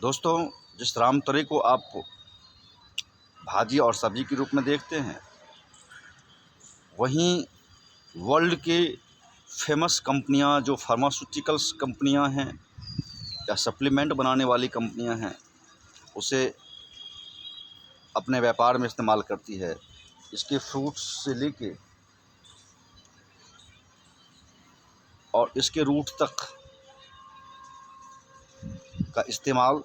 दोस्तों, जिस राम तरी को आप भाजी और सब्जी के रूप में देखते हैं, वहीं वर्ल्ड की फेमस कंपनियां, जो फार्मास्यूटिकल्स कंपनियां हैं या सप्लीमेंट बनाने वाली कंपनियां हैं, उसे अपने व्यापार में इस्तेमाल करती है। इसके फ्रूट्स से लेके और इसके रूट तक का इस्तेमाल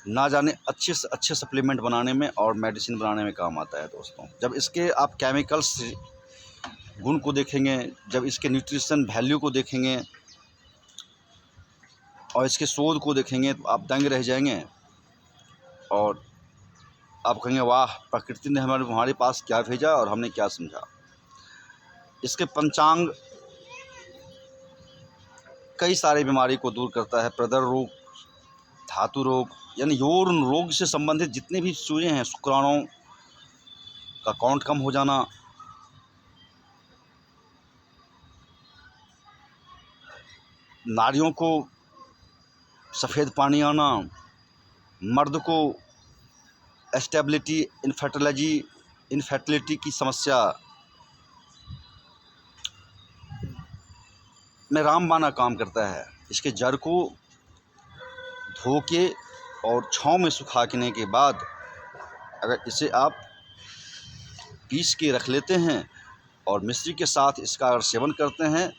ना जाने अच्छे से अच्छे सप्लीमेंट बनाने में और मेडिसिन बनाने में काम आता है। दोस्तों, जब इसके आप केमिकल्स गुण को देखेंगे, जब इसके न्यूट्रिशन वैल्यू को देखेंगे और इसके शोध को देखेंगे, तो आप दंग रह जाएंगे और आप कहेंगे, वाह, प्रकृति ने हमारे पास क्या भेजा और हमने क्या समझा। इसके पंचांग कई सारे बीमारी को दूर करता है। प्रदर रोग, धातु रोग, यानी यौन रोग से संबंधित जितने भी चीज़ें हैं, शुक्राणुओं का काउंट कम हो जाना, नारियों को सफ़ेद पानी आना, मर्द को एस्टेबिलिटी, इनफर्टिलिटी की समस्या में रामबाण काम करता है। इसके जड़ को धो के और छाँव में सुखाने के बाद अगर इसे आप पीस के रख लेते हैं और मिश्री के साथ इसका अगर सेवन करते हैं,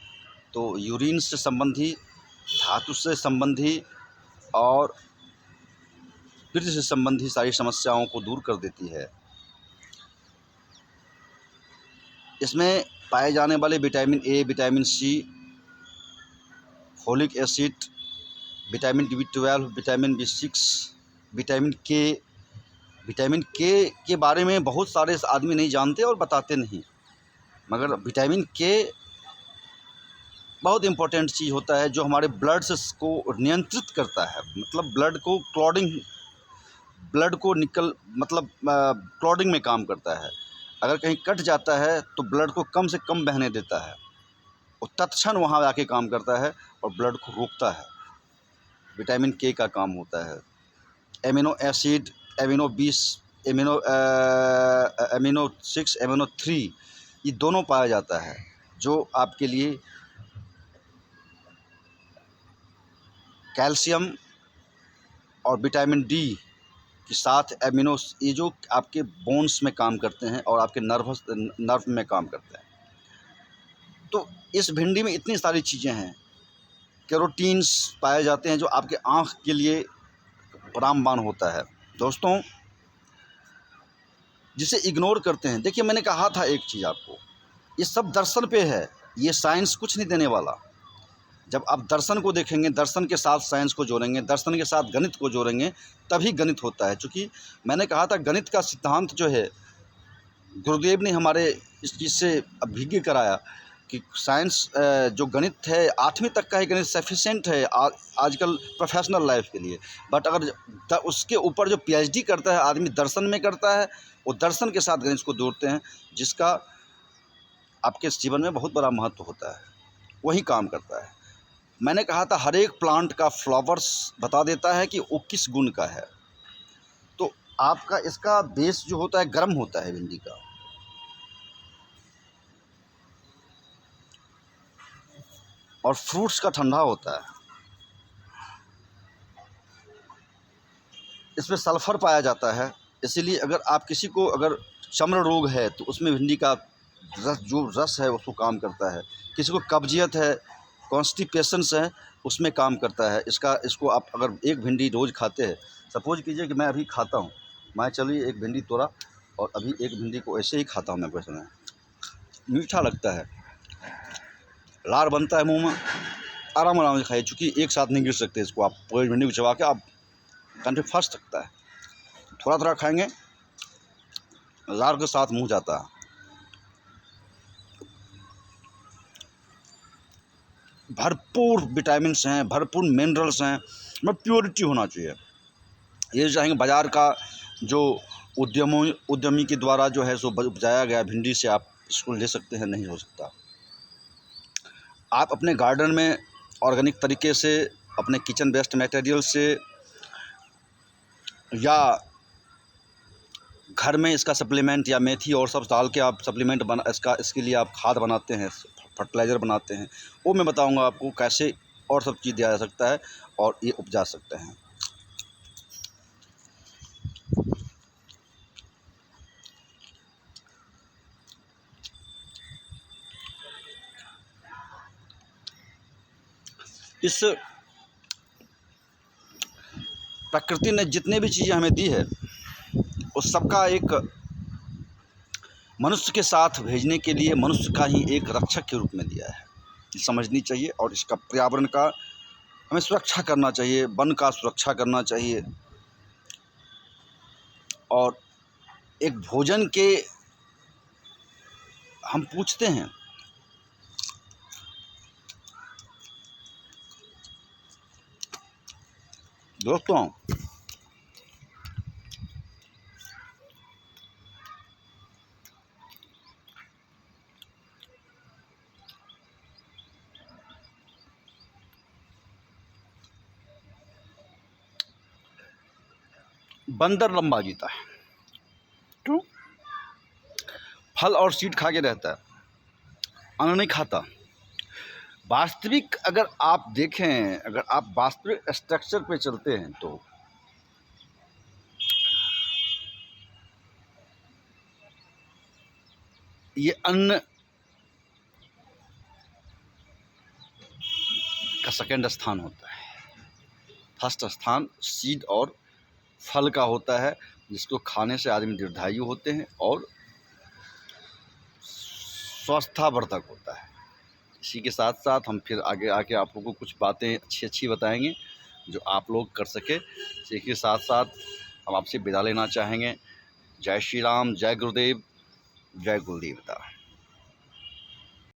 तो यूरिन से संबंधी, धातु से संबंधी और पित्त से संबंधी सारी समस्याओं को दूर कर देती है। इसमें पाए जाने वाले vitamin A, vitamin C, folic acid, vitamin B12, vitamin B6, vitamin K के बारे में बहुत सारे आदमी नहीं जानते और बताते नहीं, मगर विटामिन के बहुत इम्पोर्टेंट चीज़ होता है, जो हमारे ब्लड से को नियंत्रित करता है। मतलब ब्लड को क्लॉटिंग में काम करता है। अगर कहीं कट जाता है तो ब्लड को कम से कम बहने देता है, और तत्क्षण वहाँ आके काम करता है और ब्लड को रोकता है। विटामिन के का काम होता है। एमिनो एसिड, एमिनो 6, एमिनो 3, ये दोनों पाया जाता है, जो आपके लिए कैल्शियम और विटामिन डी के साथ ये जो आपके बोन्स में काम करते हैं और आपके नर्व में काम करते हैं। तो इस भिंडी में इतनी सारी चीज़ें हैं, कैरोटीन्स पाए जाते हैं, जो आपके आँख के लिए रामबाण होता है। दोस्तों, जिसे इग्नोर करते हैं, देखिए मैंने कहा था एक चीज़ आपको, ये सब दर्शन पे है, ये साइंस कुछ नहीं देने वाला। जब आप दर्शन को देखेंगे, दर्शन के साथ साइंस को जोड़ेंगे, दर्शन के साथ गणित को जोड़ेंगे, तभी गणित होता है। क्योंकि मैंने कहा था, गणित का सिद्धांत जो है, गुरुदेव ने हमारे इस चीज़ से अभिज्ञ कराया कि साइंस जो गणित है, 8वीं तक का ही गणित सफिशेंट है आजकल प्रोफेशनल लाइफ के लिए। बट अगर उसके ऊपर जो PhD करता है आदमी, दर्शन में करता है, वो दर्शन के साथ गणित को जोड़ते हैं, जिसका आपके जीवन में बहुत बड़ा महत्व होता है, वही काम करता है। मैंने कहा था, हर एक प्लांट का फ्लावर्स बता देता है कि वो किस गुण का है। तो आपका इसका बेस जो होता है, गर्म होता है भिंडी का, और फ्रूट्स का ठंडा होता है। इसमें सल्फ़र पाया जाता है, इसीलिए अगर आप किसी को अगर चर्म रोग है, तो उसमें भिंडी का रस है उसको काम करता है। किसी को कब्जियत है, कॉन्स्टिपेशंस है, उसमें काम करता है। इसको आप अगर एक भिंडी रोज़ खाते हैं, सपोज कीजिए कि मैं अभी खाता हूँ, मैं चलिए एक भिंडी तोड़ा और अभी एक भिंडी को ऐसे ही खाता हूँ मैं, वैसे में मीठा लगता है, लार बनता है मुँह में, आराम से खाइए, चूँकि एक साथ नहीं गिर सकते इसको आप, पूरी भिंडी को चबा के आप कंठे फंस सकता है। थोड़ा थोड़ा खाएंगे, लार के साथ मुँह जाता है। भरपूर विटामिन्स हैं, भरपूर मिनरल्स हैं, मतलब प्योरिटी होना चाहिए। ये चाहेंगे बाज़ार का जो उद्यमी के द्वारा जो है सो उपजाया गया भिंडी से आप इसको ले सकते हैं, नहीं हो सकता। आप अपने गार्डन में ऑर्गेनिक तरीके से अपने किचन वेस्ट मटेरियल से या घर में इसका सप्लीमेंट या मेथी और सब डाल के आप सप्लीमेंट बना इसके लिए आप खाद बनाते हैं, फर्टिलाइज़र बनाते हैं, वो मैं बताऊंगा आपको कैसे और सब चीज़ दिया जा सकता है और ये उपजा सकते हैं। इस प्रकृति ने जितने भी चीज़ें हमें दी है उस सबका एक मनुष्य के साथ भेजने के लिए मनुष्य का ही एक रक्षक के रूप में दिया है, ये समझनी चाहिए। और इसका पर्यावरण का हमें सुरक्षा करना चाहिए, वन का सुरक्षा करना चाहिए। और एक भोजन के हम पूछते हैं दोस्तों, बंदर लंबा जीता है, क्यों? फल और सीड खा के रहता है, अन्न नहीं खाता। वास्तविक अगर आप देखें, अगर आप वास्तविक स्ट्रक्चर पे चलते हैं तो ये अन्न का सेकंड स्थान होता है, फर्स्ट स्थान सीड और फल का होता है, जिसको खाने से आदमी दीर्घायु होते हैं और स्वस्थावर्धक होता है। इसी के साथ साथ हम फिर आगे आके आप लोगों को कुछ बातें अच्छी अच्छी बताएंगे जो आप लोग कर सके। इसी के साथ साथ हम आपसे विदा लेना चाहेंगे। जय श्री राम, जय गुरुदेव, जय गुरुदेवता।